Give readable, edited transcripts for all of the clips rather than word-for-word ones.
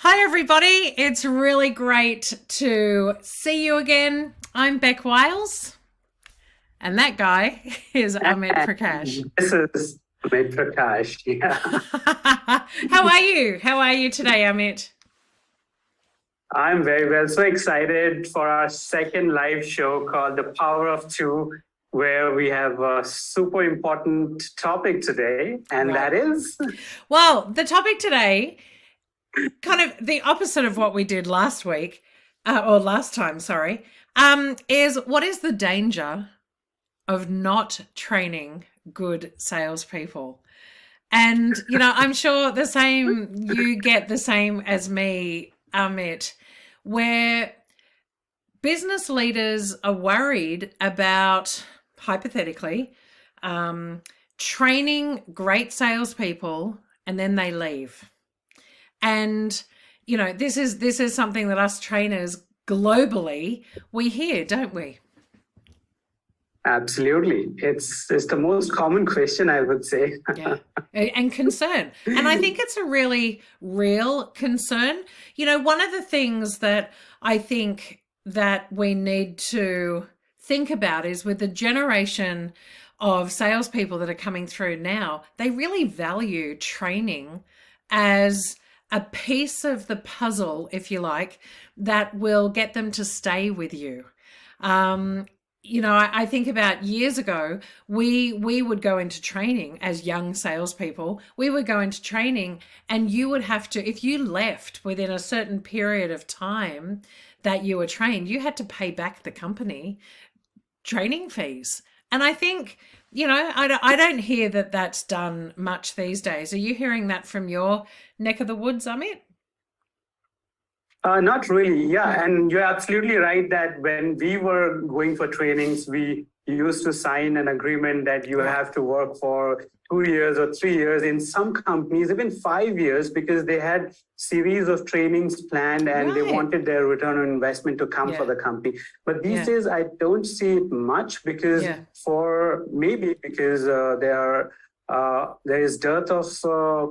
Hi, everybody. It's really great to see you again. I'm Bec Wiles, and that guy is Amit Prakash. This is Prakash. Yeah, How are you? How are you today, Amit? I'm very well. So excited for our second live show called The Power of Two, where we have a super important topic today, and Right. that is Well, the topic today, kind of the opposite of what we did last week, or last time, sorry, is what is the danger of not training good salespeople? And, I'm sure you get the same as me, Amit, where business leaders are worried about, hypothetically, training great salespeople and then they leave. And, this is something that us trainers globally, we hear, don't we? absolutely. It's the most common question, I would say. Yeah. And concern. And I think it's a really real concern. One of the things that I think that we need to think about is with the generation of salespeople that are coming through now, they really value training as a piece of the puzzle, if you like, that will get them to stay with you. Um, I think about years ago, we would go into training as young salespeople. We would go into training, and you would have to, if you left within a certain period of time that you were trained, you had to pay back the company training fees. And I think, I don't hear that that's done much these days. Are you hearing that from your neck of the woods, Amit? Not really. Yeah. And you're absolutely right that when we were going for trainings, we used to sign an agreement that you Right. have to work for 2 years or 3 years, in some companies, even 5 years, because they had series of trainings planned and they Right. wanted their return on investment to come for Yeah. the company. But these Yeah. days, I don't see it much because Yeah. there is dearth of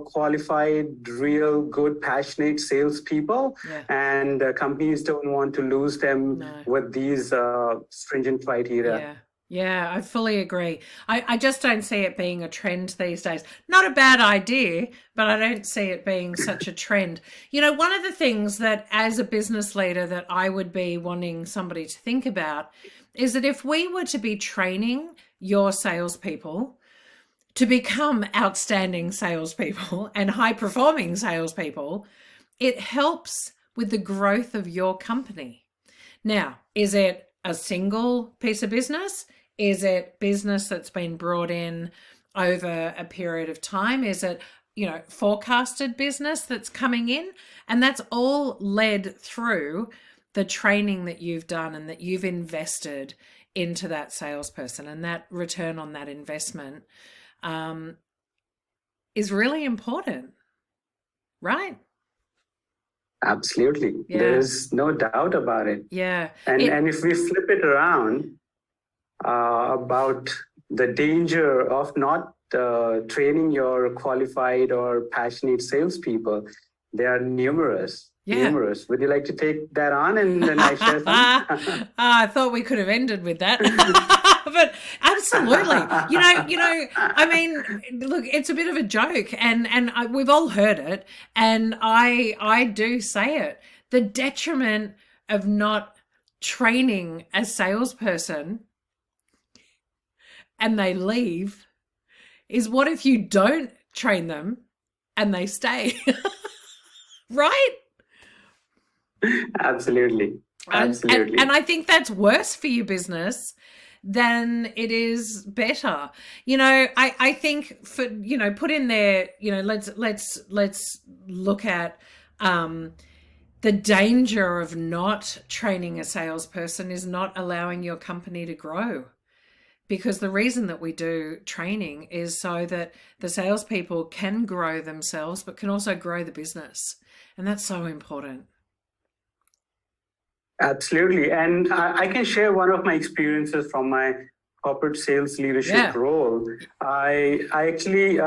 qualified, real, good, passionate salespeople, Yeah. and companies don't want to lose them No. with these stringent criteria. Yeah. Yeah, I fully agree. I just don't see it being a trend these days. Not a bad idea, but I don't see it being such a trend. One of the things that as a business leader that I would be wanting somebody to think about is that if we were to be training your salespeople to become outstanding salespeople and high performing salespeople, it helps with the growth of your company. Now, is it a single piece of business? Is it business that's been brought in over a period of time? Is it, forecasted business that's coming in? And that's all led through the training that you've done and that you've invested into that salesperson, and that return on that investment um, is really important, right? Absolutely. There Yeah, is no doubt about it. yeah. And if we flip it around about the danger of not training your qualified or passionate salespeople, they are numerous. Yeah. Numerous. Would you like to take that on and then I share some? I thought we could have ended with that. But absolutely. I mean, look, it's a bit of a joke, and we've all heard it, and I do say it. The detriment of not training a salesperson and they leave is, what if you don't train them and they stay? Right? Absolutely. Absolutely. And I think that's worse for your business than it is better. I think, for, put in there, let's look at the danger of not training a salesperson is not allowing your company to grow. Because the reason that we do training is so that the salespeople can grow themselves, but can also grow the business. And that's so important. Absolutely. And I can share one of my experiences from my corporate sales leadership Yeah. role. I actually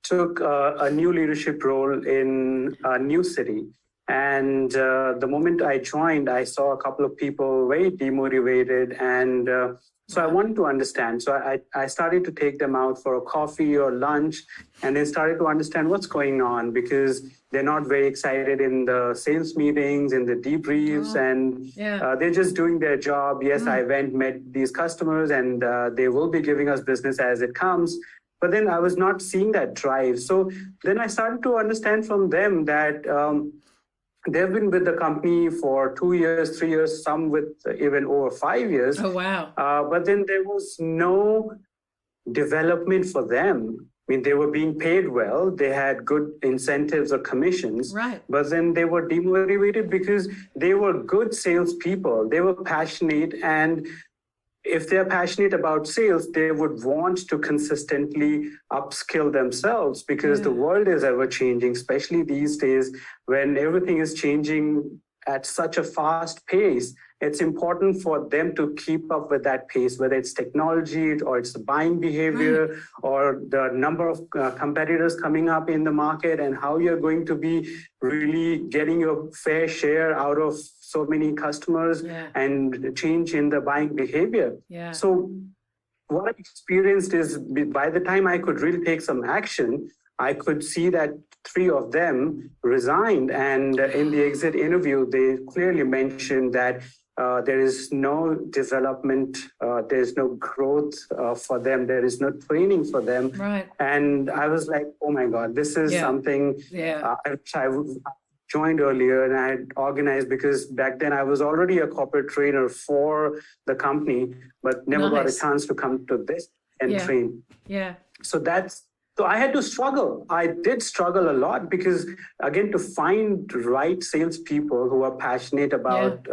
took a new leadership role in a new city. And the moment I joined, I saw a couple of people very demotivated. And so I wanted to understand. So I started to take them out for a coffee or lunch and then started to understand what's going on, because they're not very excited in the sales meetings, in the debriefs, and they're just doing their job. Yes, I went, met these customers, and they will be giving us business as it comes. But then I was not seeing that drive. So then I started to understand from them that they've been with the company for 2 years, 3 years, some with even over 5 years. Oh, wow. But then there was no development for them. I mean, they were being paid well. They had good incentives or commissions. Right. But then they were demotivated because they were good salespeople. They were passionate, and if they're passionate about sales, they would want to consistently upskill themselves, because the world is ever changing, especially these days when everything is changing at such a fast pace. It's important for them to keep up with that pace, whether it's technology or it's the buying behavior or the number of competitors coming up in the market, and how you're going to be really getting your fair share out of so many customers and change in the buying behavior. So what I experienced is, by the time I could really take some action, I could see that 3 of them resigned. And in the exit interview, they clearly mentioned that there is no development, there is no growth for them, there is no training for them. Right. And I was like, oh my God, this is something I joined earlier and I had organized, because back then I was already a corporate trainer for the company, but never got a chance to come to this and train. So I had to struggle. I did struggle a lot, because again, to find right salespeople who are passionate about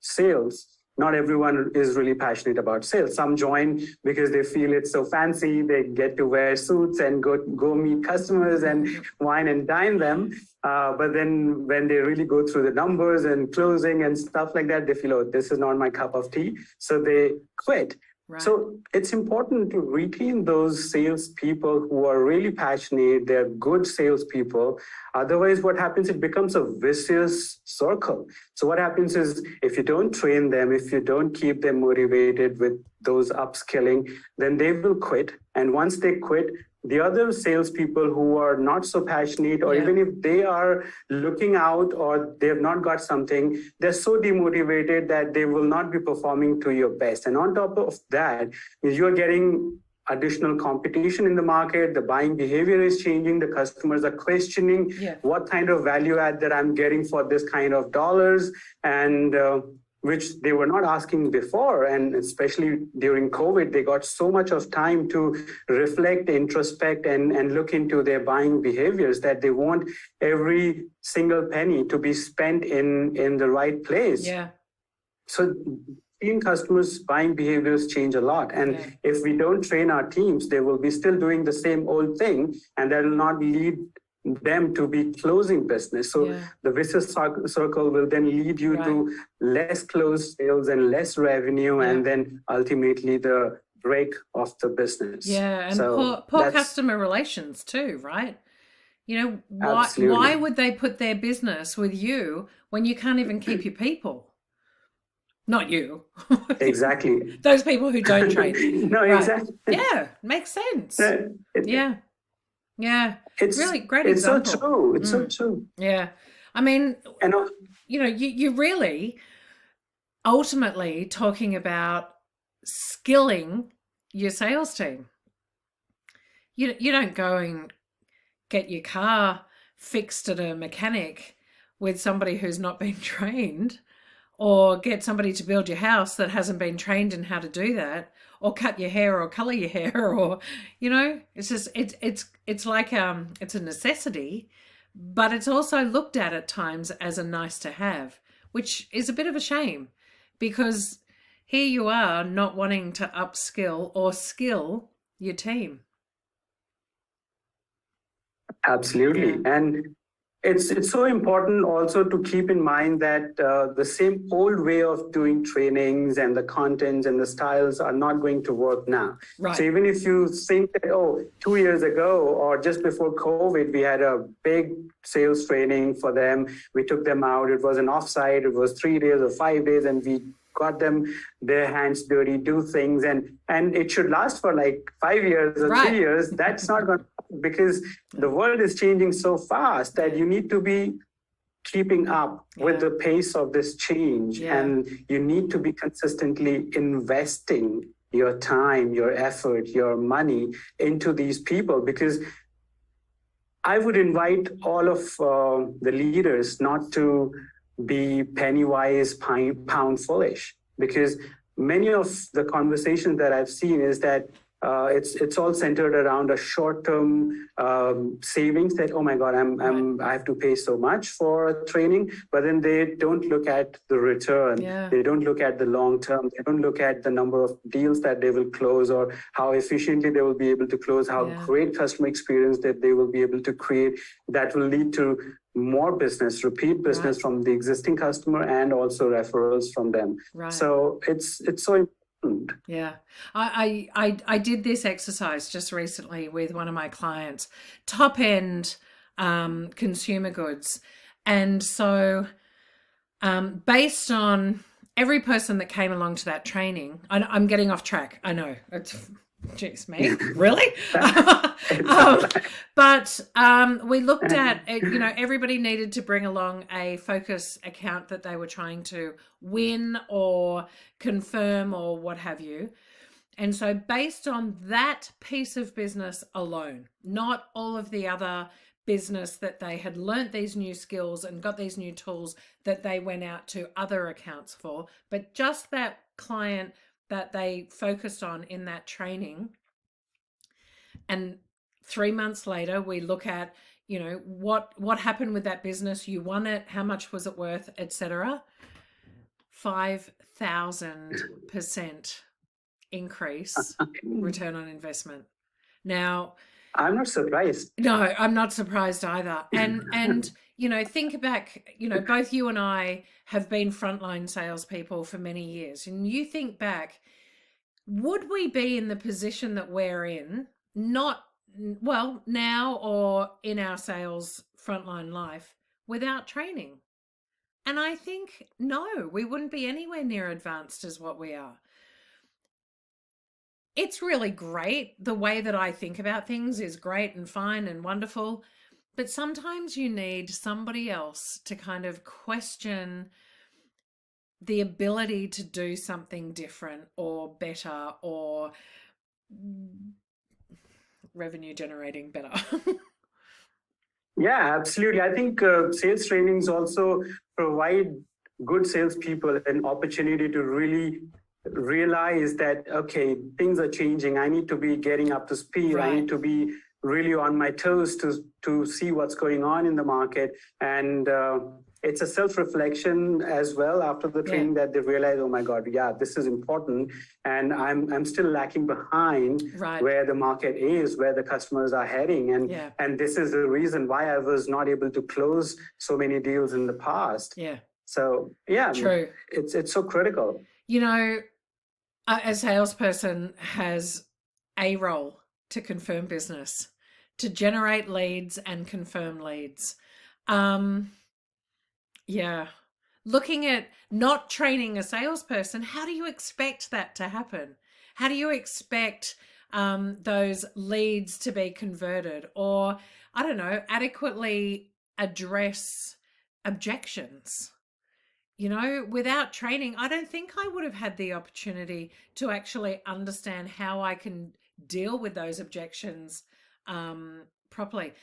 sales. Not everyone is really passionate about sales. Some join because they feel it's so fancy. They get to wear suits and go meet customers and wine and dine them. But then when they really go through the numbers and closing and stuff like that, they feel, oh, this is not my cup of tea. So they quit. Right. So it's important to retain those salespeople who are really passionate. They're good salespeople. Otherwise, what happens, it becomes a vicious circle. So what happens is, if you don't train them, if you don't keep them motivated with those upskilling, then they will quit. And once they quit, the other salespeople who are not so passionate, or even if they are looking out or they have not got something, they're so demotivated that they will not be performing to your best. And on top of that, you're getting additional competition in the market. The buying behavior is changing. The customers are questioning what kind of value add that I'm getting for this kind of dollars, and which they were not asking before. And especially during COVID, they got so much of time to reflect, introspect, and look into their buying behaviors, that they want every single penny to be spent in the right place. So team customers' buying behaviors change a lot. And if we don't train our teams, they will be still doing the same old thing, and that will not lead them to be closing business. So the vicious circle will then lead you to less closed sales and less revenue, and then ultimately the break of the business. And so poor customer relations too, right? You know, why would they put their business with you when you can't even keep your people? Not you. Exactly. Those people who don't train. No, exactly. Yeah, makes sense. It's really great it's example. So true. It's so true. Yeah. I mean, you know, you really ultimately talking about skilling your sales team. You don't go and get your car fixed at a mechanic with somebody who's not been trained, or get somebody to build your house that hasn't been trained in how to do that, or cut your hair or color your hair, or, you know, it's just, it's like, it's a necessity, but it's also looked at times as a nice to have, which is a bit of a shame, because here you are not wanting to upskill or skill your team. Absolutely. And it's so important also to keep in mind that the same old way of doing trainings and the contents and the styles are not going to work now. Right. So even if you think that, oh, 2 years ago or just before COVID, we had a big sales training for them. We took them out. It was an offsite. It was 3 days or 5 days, and we got them their hands dirty, do things, and it should last for like 5 years or Right. 3 years. That's not going to, because the world is changing so fast that you need to be keeping up with the pace of this change, and you need to be consistently investing your time, your effort, your money into these people, because I would invite all of the leaders not to be penny wise, pound foolish, because many of the conversations that I've seen is that it's all centered around a short-term savings that, oh my God, I have to pay so much for training, but then they don't look at the return. They don't look at the long term. They don't look at the number of deals that they will close, or how efficiently they will be able to close, how great customer experience that they will be able to create that will lead to more business, repeat business from the existing customer, and also referrals from them. So it's so important. Yeah, I did this exercise just recently with one of my clients, top end consumer goods, and so based on every person that came along to that training, I'm getting off track. I know, jeez, me, really? But we looked at, everybody needed to bring along a focus account that they were trying to win or confirm or what have you. And so based on that piece of business alone, not all of the other business that they had learnt these new skills and got these new tools that they went out to other accounts for, but just that client that they focused on in that training. And 3 months later, we look at, what happened with that business. You won it. How much was it worth, etc. 5,000% increase return on investment. Now, I'm not surprised. No, I'm not surprised either. And think back, both you and I have been frontline salespeople for many years. And you think back, would we be in the position that we're in, not, well, now or in our sales frontline life, without training? And I think, no, we wouldn't be anywhere near advanced as what we are. It's really great. The way that I think about things is great and fine and wonderful. But sometimes you need somebody else to kind of question the ability to do something different or better or revenue generating better. Yeah, absolutely. I think sales trainings also provide good salespeople an opportunity to really realize that, okay, things are changing. I need to be getting up to speed. I need to be really on my toes to see what's going on in the market. And it's a self-reflection as well after the training that they realize, oh my God, this is important. And I'm still lacking behind where the market is, where the customers are heading. And this is the reason why I was not able to close so many deals in the past. So True. It's so critical. A salesperson has a role to confirm business, to generate leads and confirm leads. Looking at not training a salesperson, how do you expect that to happen? How do you expect those leads to be converted, or, I don't know, adequately address objections? Without training, I don't think I would have had the opportunity to actually understand how I can deal with those objections properly.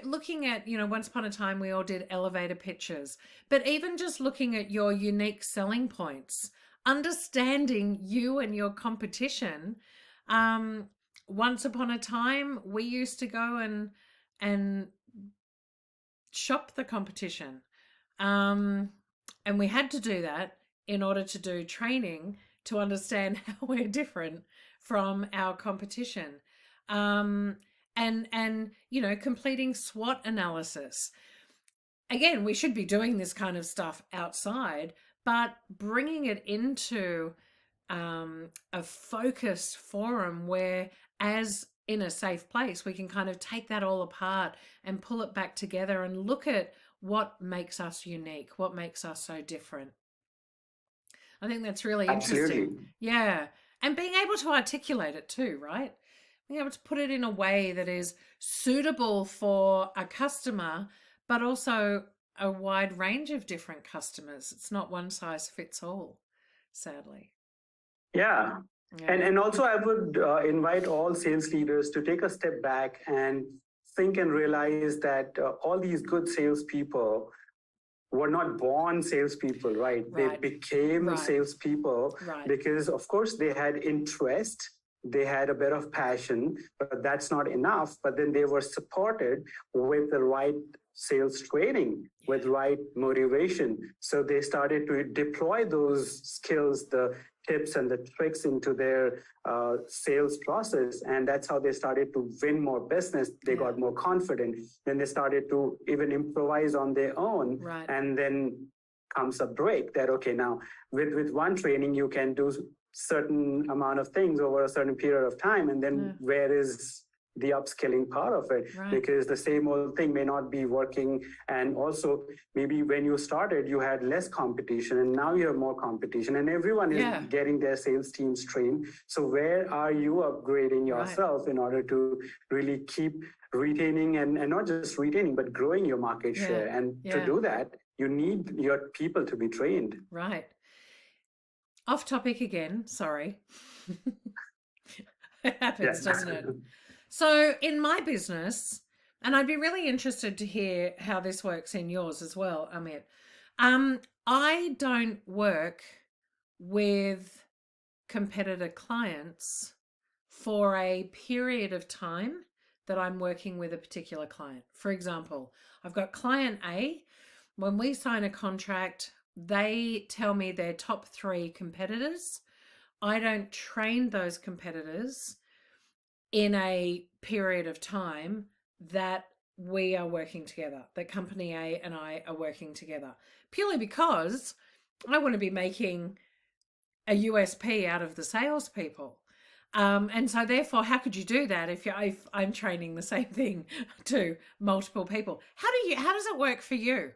Looking at, once upon a time, we all did elevator pitches, but even just looking at your unique selling points, understanding you and your competition. Once upon a time, we used to go and shop the competition. And we had to do that in order to do training to understand how we're different from our competition. And completing SWOT analysis. again, we should be doing this kind of stuff outside, but bringing it into a focused forum where, as in a safe place, we can kind of take that all apart and pull it back together and look at what makes us unique, what makes us so different. I think that's really Absolutely. interesting. Yeah. And being able to articulate it too, right? Being able to put it in a way that is suitable for a customer, but also a wide range of different customers. It's not one size fits all, sadly. Yeah. Yeah. And also, I would invite all sales leaders to take a step back and think and realize that all these good salespeople were not born salespeople, right? They Right. became Right. salespeople Right. because, of course, they had interest, they had a bit of passion, but that's not enough. But then they were supported with the right sales training, with right motivation. So they started to deploy those skills, the tips and the tricks into their sales process. And that's how they started to win more business. They got more confident. Then they started to even improvise on their own. Right. And then comes a break that, okay, now with one training, you can do certain amount of things over a certain period of time. And then where is the upskilling part of it? Right. Because the same old thing may not be working. And also maybe when you started, you had less competition and now you have more competition and everyone is getting their sales teams trained. So where are you upgrading yourself in order to really keep retaining and not just retaining, but growing your market share? And to do that, you need your people to be trained. Right. Off topic again, sorry. It happens, doesn't it? So in my business, and I'd be really interested to hear how this works in yours as well, Amit. I don't work with competitor clients for a period of time that I'm working with a particular client. For example, I've got client A. When we sign a contract, they tell me their top 3 competitors. I don't train those competitors in a period of time that we are working together, that company A and I are working together, purely because I want to be making a USP out of the salespeople. And so therefore, how could you do that if I'm training the same thing to multiple people? How does it work for you?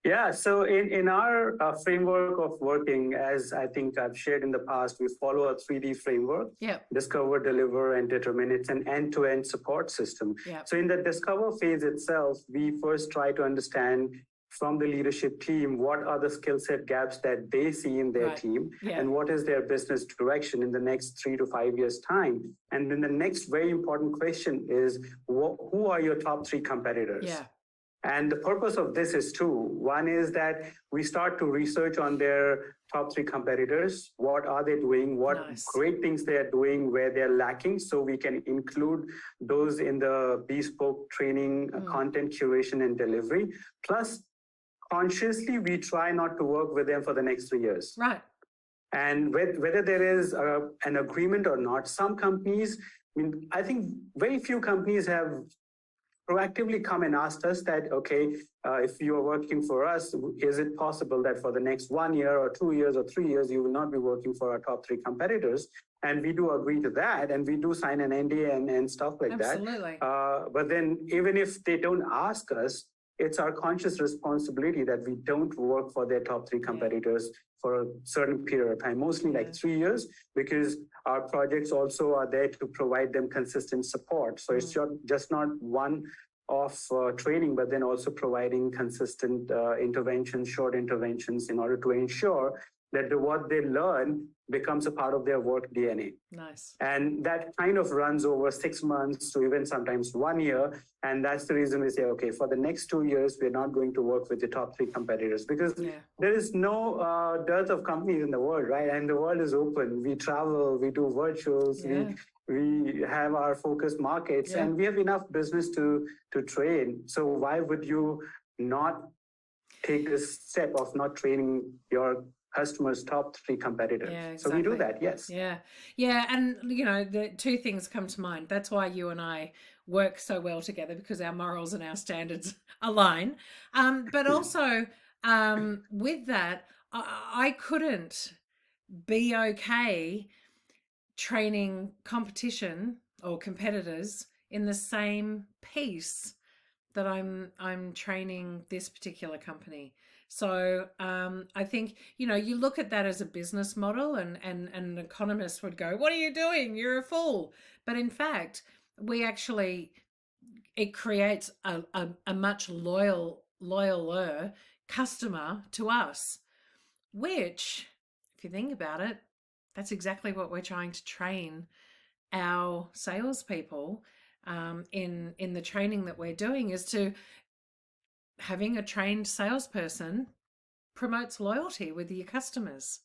Yeah, so in our framework of working, as I think I've shared in the past, we follow a 3D framework. Discover, deliver, and determine. It's an end-to-end support system. So in the discover phase itself, we first try to understand from the leadership team what are the skill set gaps that they see in their team, and what is their business direction in the next 3 to 5 years' time. And then the next very important question is, who are your top 3 competitors? And the purpose of this is two. One is that we start to research on their top 3 competitors. What are they doing? What great things they are doing, where they're lacking, so we can include those in the bespoke training, content curation and delivery. Plus, consciously, we try not to work with them for the next 3 years. Right. And whether there is an agreement or not, some companies, I think very few companies have proactively come and asked us that, okay, if you are working for us, is it possible that for the next 1 year or 2 years or 3 years, you will not be working for our top 3 competitors? And we do agree to that, and we do sign an NDA and stuff like that. But then even if they don't ask us, it's our conscious responsibility that we don't work for their top 3 competitors for a certain period of time, mostly like 3 years, because our projects also are there to provide them consistent support. So it's just not one of training, but then also providing consistent interventions, short interventions, in order to ensure that what they learn becomes a part of their work DNA. Nice. And that kind of runs over 6 months to even sometimes 1 year. And that's the reason we say, okay, for the next 2 years, we're not going to work with the top 3 competitors, because there is no dearth of companies in the world, right? And the world is open. We travel, we do virtuals, we have our focused markets, and we have enough business to train. So why would you not take this step of not training your customers' top 3 competitors? So we do that, yes. Yeah. And the 2 things come to mind. That's why you and I work so well together because our morals and our standards align. But also with that, I couldn't be okay training competition or competitors in the same piece that I'm training this particular company. So I think, you look at that as a business model, and an economist would go, "What are you doing? You're a fool." But in fact, we actually it creates a much loyaler customer to us, which, if you think about it, that's exactly what we're trying to train our salespeople in the training that we're doing, is to having a trained salesperson promotes loyalty with your customers.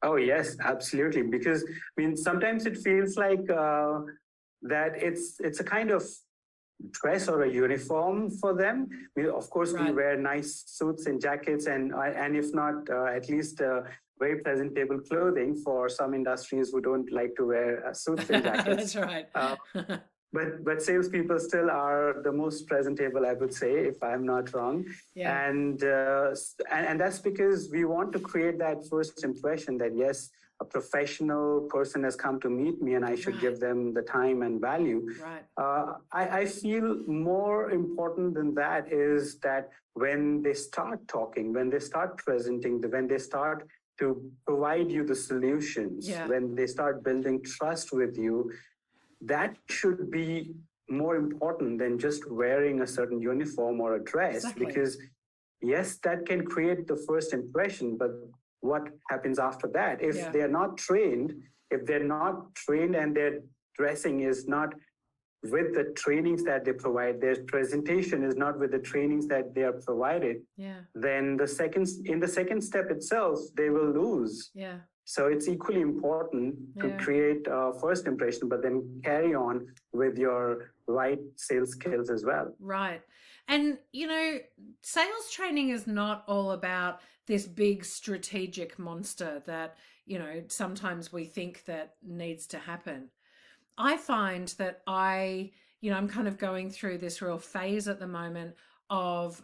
Oh, yes, absolutely. Because I mean, sometimes it feels like that it's a kind of dress or a uniform for them. Of course, we Right. wear nice suits and jackets, and if not, at least very presentable clothing for some industries who don't like to wear suits and jackets. That's right. But salespeople still are the most presentable, I would say, if I'm not wrong. Yeah. And that's because we want to create that first impression that yes, a professional person has come to meet me, and I should Right. give them the time and value. Right. I feel more important than that is that when they start talking, when they start presenting, when they start to provide you the solutions, Yeah. when they start building trust with you, that should be more important than just wearing a certain uniform or a dress. Exactly. Because yes, that can create the first impression, but what happens after that? If Yeah. they're not trained, and their dressing is not with the trainings that they provide, their presentation is not with the trainings that they are provided, Yeah. then in the second step itself, they will lose. Yeah. So it's equally important to Yeah. create a first impression, but then carry on with your right sales skills as well. Right. And, sales training is not all about this big strategic monster that, sometimes we think that needs to happen. I find that I'm kind of going through this real phase at the moment of,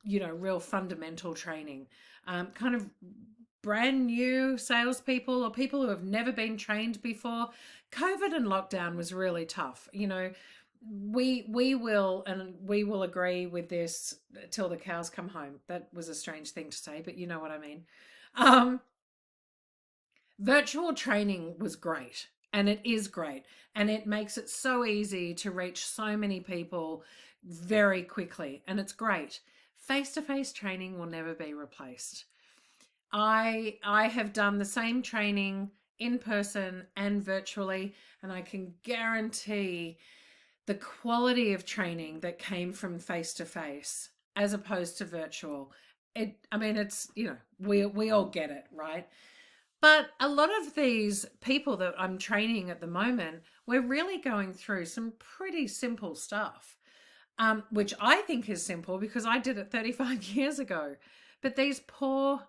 real fundamental training, kind of brand new salespeople or people who have never been trained before. COVID and lockdown was really tough. We will agree with this till the cows come home. That was a strange thing to say, but you know what I mean. Virtual training was great, and it is great, and it makes it so easy to reach so many people very quickly, and it's great. Face-to-face training will never be replaced. I have done the same training in person and virtually, and I can guarantee the quality of training that came from face-to-face as opposed to virtual. It's, we all get it, right? But a lot of these people that I'm training at the moment, we're really going through some pretty simple stuff, which I think is simple because I did it 35 years ago. But these poor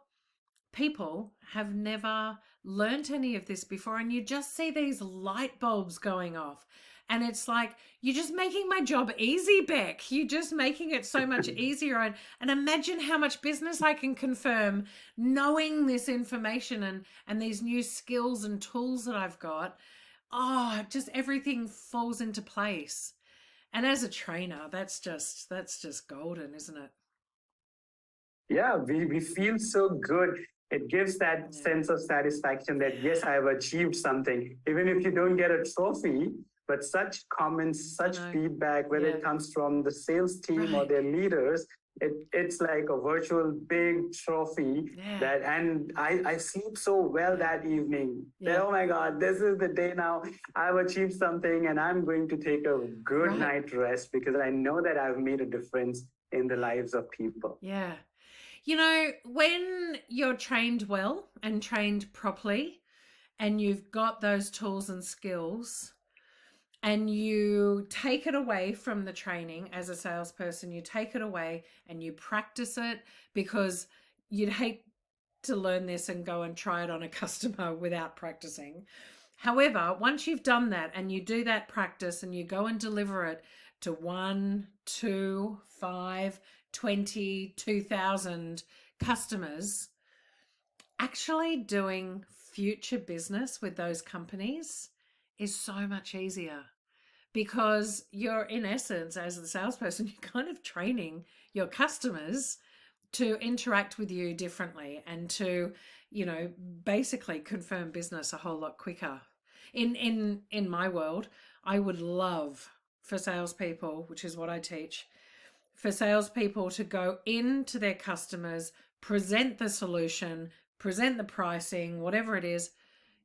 people have never learnt any of this before, and you just see these light bulbs going off, and it's like, you're just making my job easy, Bec. You're just making it so much easier. And imagine how much business I can confirm knowing this information and these new skills and tools that I've got. Oh, just everything falls into place. And as a trainer, that's just golden, isn't it? Yeah, we feel so good. It gives that sense of satisfaction that, yes, I have achieved something. Even if you don't get a trophy, but such comments, such feedback, whether it comes from the sales team or their leaders, it's like a virtual big trophy that, and I sleep so well that evening that, oh my God, this is the day now. I've achieved something, and I'm going to take a good night rest because I know that I've made a difference in the lives of people. Yeah. When you're trained well and trained properly, and you've got those tools and skills, and you take it away from the training as a salesperson, you take it away and you practice it, because you'd hate to learn this and go and try it on a customer without practicing. However, once you've done that and you do that practice and you go and deliver it to 1, 2, 5, 20, 2,000 customers, actually doing future business with those companies is so much easier, because you're, in essence, as the salesperson, you're kind of training your customers to interact with you differently and to, basically confirm business a whole lot quicker. In my world, I would love for salespeople, which is what I teach, for salespeople to go into their customers, present the solution, present the pricing, whatever it is.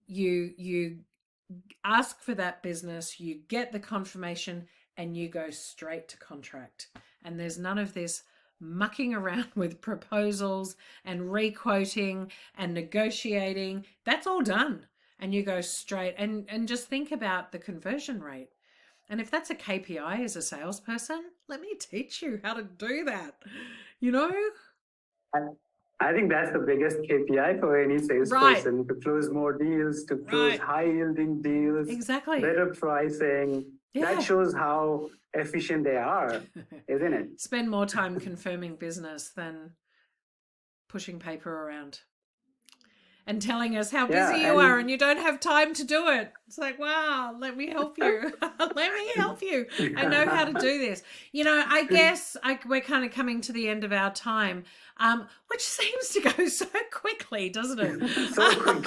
You ask for that business, you get the confirmation, and you go straight to contract. And there's none of this mucking around with proposals and requoting and negotiating. That's all done. And you go straight and just think about the conversion rate. And if that's a KPI as a salesperson, let me teach you how to do that. I think that's the biggest KPI for any salesperson, right? To close more deals, to close high-yielding deals, exactly, better pricing. Yeah. That shows how efficient they are, isn't it? Spend more time confirming business than pushing paper around and telling us how busy you are and you don't have time to do it. It's like, wow, let me help you. Let me help you. I know how to do this. I guess we're kind of coming to the end of our time, which seems to go so quickly, doesn't it? So quick.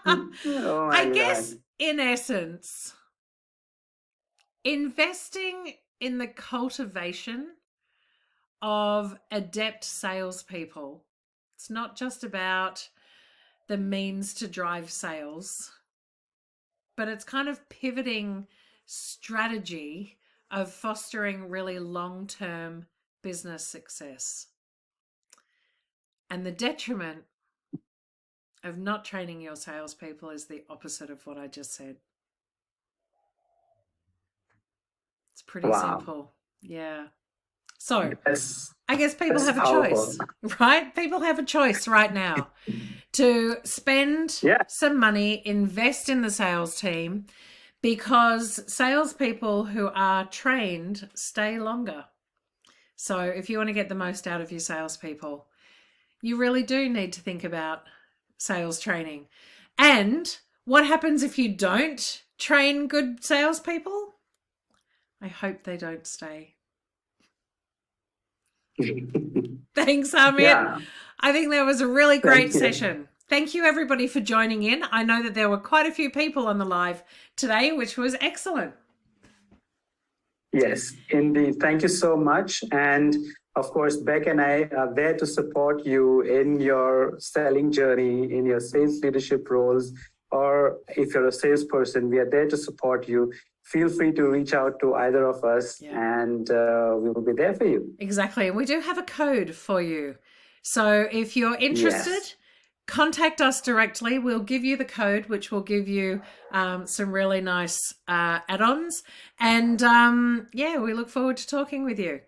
Oh my God. Guess, in essence, investing in the cultivation of adept salespeople. It's not just about the means to drive sales, but it's kind of pivoting strategy of fostering really long-term business success. And the detriment of not training your salespeople is the opposite of what I just said. It's pretty simple. Yeah. So I guess people have a choice, right? People have a choice right now to spend some money, invest in the sales team, because salespeople who are trained stay longer. So if you want to get the most out of your salespeople, you really do need to think about sales training. And what happens if you don't train good salespeople? I hope they don't stay. Thanks, Amit. Yeah. I think that was a really great session. Thank you, everybody, for joining in. I know that there were quite a few people on the live today, which was excellent. Yes, indeed. Thank you so much. And of course, Bec and I are there to support you in your selling journey, in your sales leadership roles, or if you're a salesperson, we are there to support you. Feel free to reach out to either of us, and we will be there for you. Exactly. We do have a code for you. So if you're interested, contact us directly. We'll give you the code, which will give you some really nice add-ons. And we look forward to talking with you.